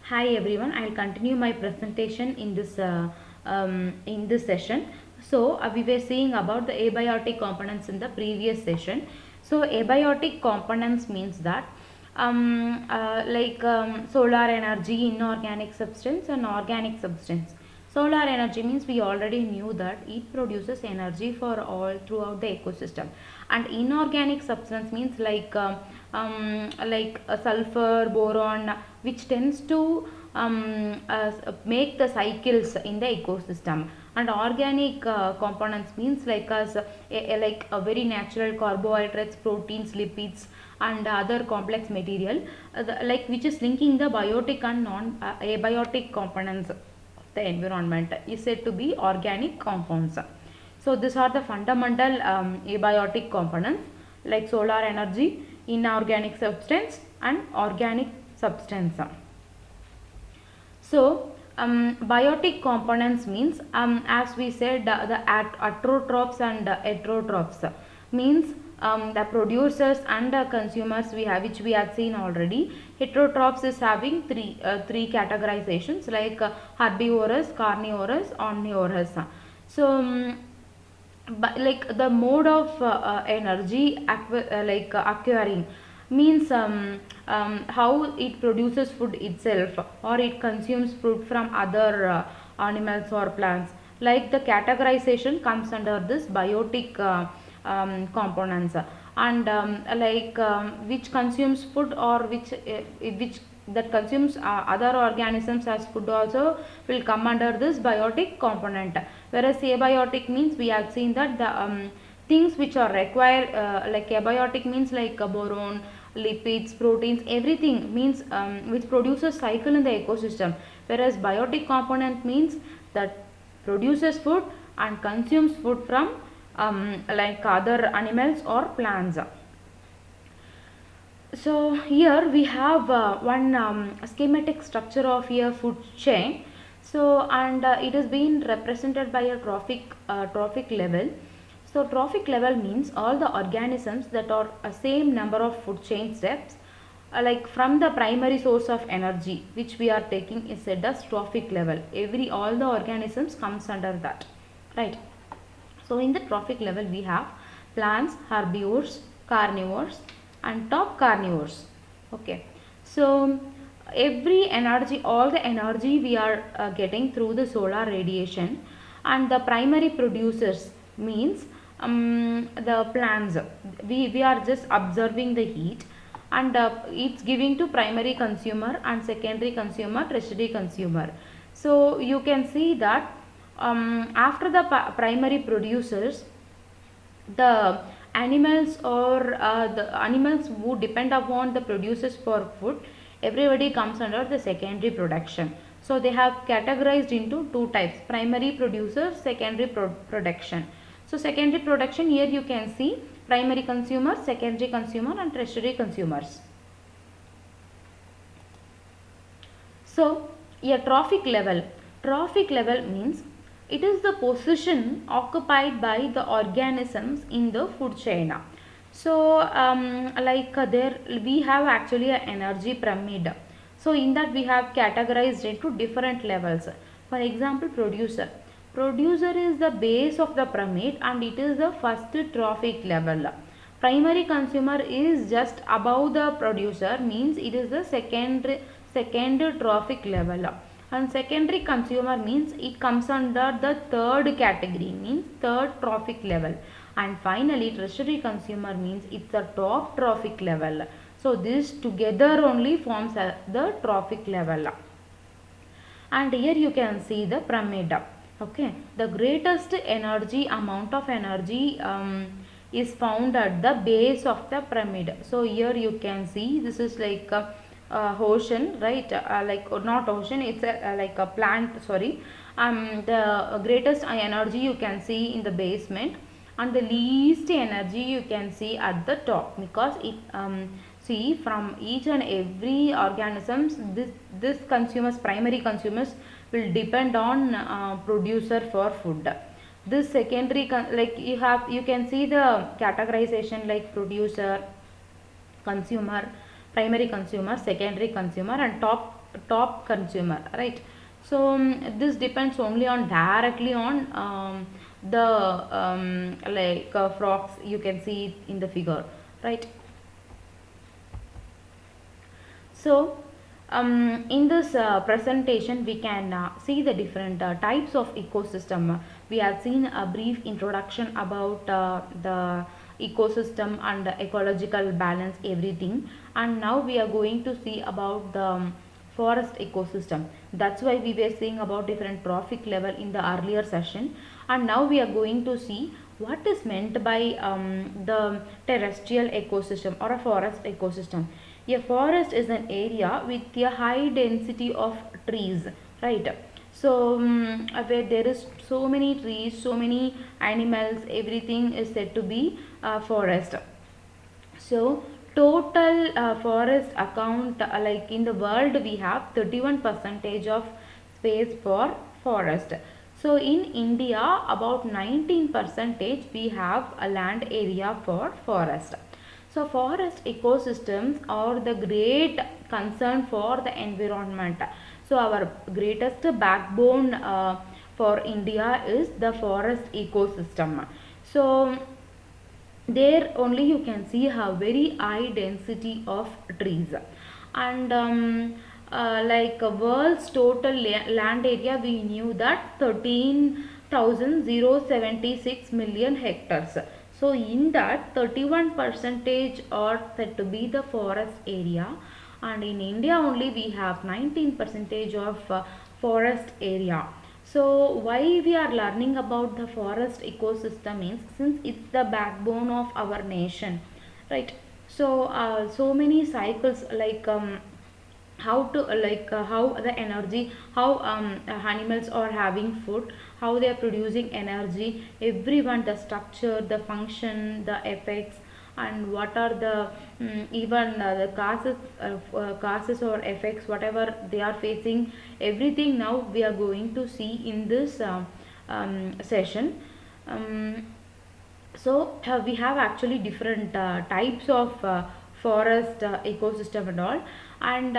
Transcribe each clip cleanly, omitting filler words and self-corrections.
Hi everyone, I'll continue my presentation in this session. We were seeing about the abiotic components in the previous session. So abiotic components means that solar energy, inorganic substance and organic substance. Solar energy means we already knew that it produces energy for all throughout the ecosystem, and inorganic substance means like sulfur, boron, which tends to make the cycles in the ecosystem. And organic components means like a very natural carbohydrates, proteins, lipids, and other complex material, like which is linking the biotic and non abiotic components of the environment is said to be organic compounds. So these are the fundamental abiotic components like solar energy, inorganic substance and organic substance. So biotic components means, as we said, the autotrophs and heterotrophs means the producers and consumers we have, which we have seen already. Heterotrophs is having three categorizations like herbivorous, carnivorous, omnivorous. So but like the mode of energy acquiring means how it produces food itself or it consumes food from other animals or plants. Like the categorization comes under this biotic components, and which consumes food or which that consumes other organisms as food also will come under this biotic component. Whereas abiotic means we have seen that the things which are required, like abiotic means like boron, lipids, proteins, everything means which produces cycle in the ecosystem. Whereas biotic component means that produces food and consumes food from like other animals or plants. So here we have one schematic structure of a food chain. So and it is being represented by a trophic level. So trophic level means all the organisms that are a same number of food chain steps, like from the primary source of energy which we are taking is said as trophic level. All the organisms comes under that, right? So in the trophic level we have plants, herbivores, carnivores and top carnivores. Okay. So every energy, all the energy we are getting through the solar radiation, and the primary producers means the plants. We are just observing the heat, and it's giving to primary consumer and secondary consumer, tertiary consumer. So you can see that after the primary producers, the animals or the animals who depend upon the producers for food, everybody comes under the secondary production. So they have categorized into two types: primary producers, secondary production. So secondary production, here you can see primary consumers, secondary consumer and tertiary consumers. So a trophic level means it is the position occupied by the organisms in the food chain. So there we have actually an energy pyramid. So in that we have categorized into different levels. For example, producer. Producer is the base of the pyramid and it is the first trophic level. Primary consumer is just above the producer, means it is the second trophic level. And secondary consumer means it comes under the third category, means third trophic level. And finally tertiary consumer means it's a top trophic level. So this together only forms the trophic level. And here you can see the pyramid. Okay, the greatest energy amount of energy is found at the base of the pyramid. So here you can see this is like ocean, right? Like not ocean, it's like a plant, sorry. The greatest energy you can see in the basement, and the least energy you can see at the top, because it see from each and every organisms, this consumers, primary consumers will depend on producer for food. This secondary like you can see the categorization like producer, consumer, primary consumer, secondary consumer, and top consumer, right? So this depends only on directly on the frogs you can see in the figure, right? So in this presentation we can see the different types of ecosystem. We have seen a brief introduction about the ecosystem and the ecological balance, everything, and now we are going to see about the forest ecosystem. That's why we were saying about different trophic level in the earlier session, and now we are going to see what is meant by the terrestrial ecosystem or a forest ecosystem. A forest is an area with a high density of trees, right? So where there is so many trees, so many animals, everything is said to be forest. So total forest account, like in the world we have 31 percentage of space for forest. So in India about 19 percentage we have a land area for forest. So forest ecosystems are the great concern for the environment. So our greatest backbone for India is the forest ecosystem. So there only you can see a very high density of trees, and like world's total land area we knew that 13,076 million hectares. So in that 31 percentage are said to be the forest area, and in India only we have 19 percentage of forest area. So why we are learning about the forest ecosystem means since it's the backbone of our nation, right? So so many cycles like how to how the energy, how animals are having food, how they are producing energy, everyone, the structure, the function, the effects, and what are the even the causes or effects, whatever they are facing, everything now we are going to see in this session. um, so we have actually different types of forest ecosystem and all, and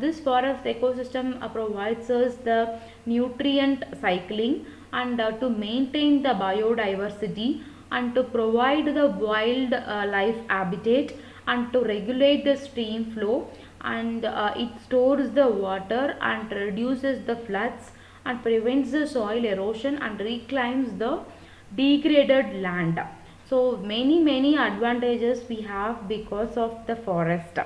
this forest ecosystem provides us the nutrient cycling, and to maintain the biodiversity, and to provide the wild life habitat, and to regulate the stream flow, and it stores the water and reduces the floods, and prevents the soil erosion and reclaims the degraded land. So many advantages we have because of the forest.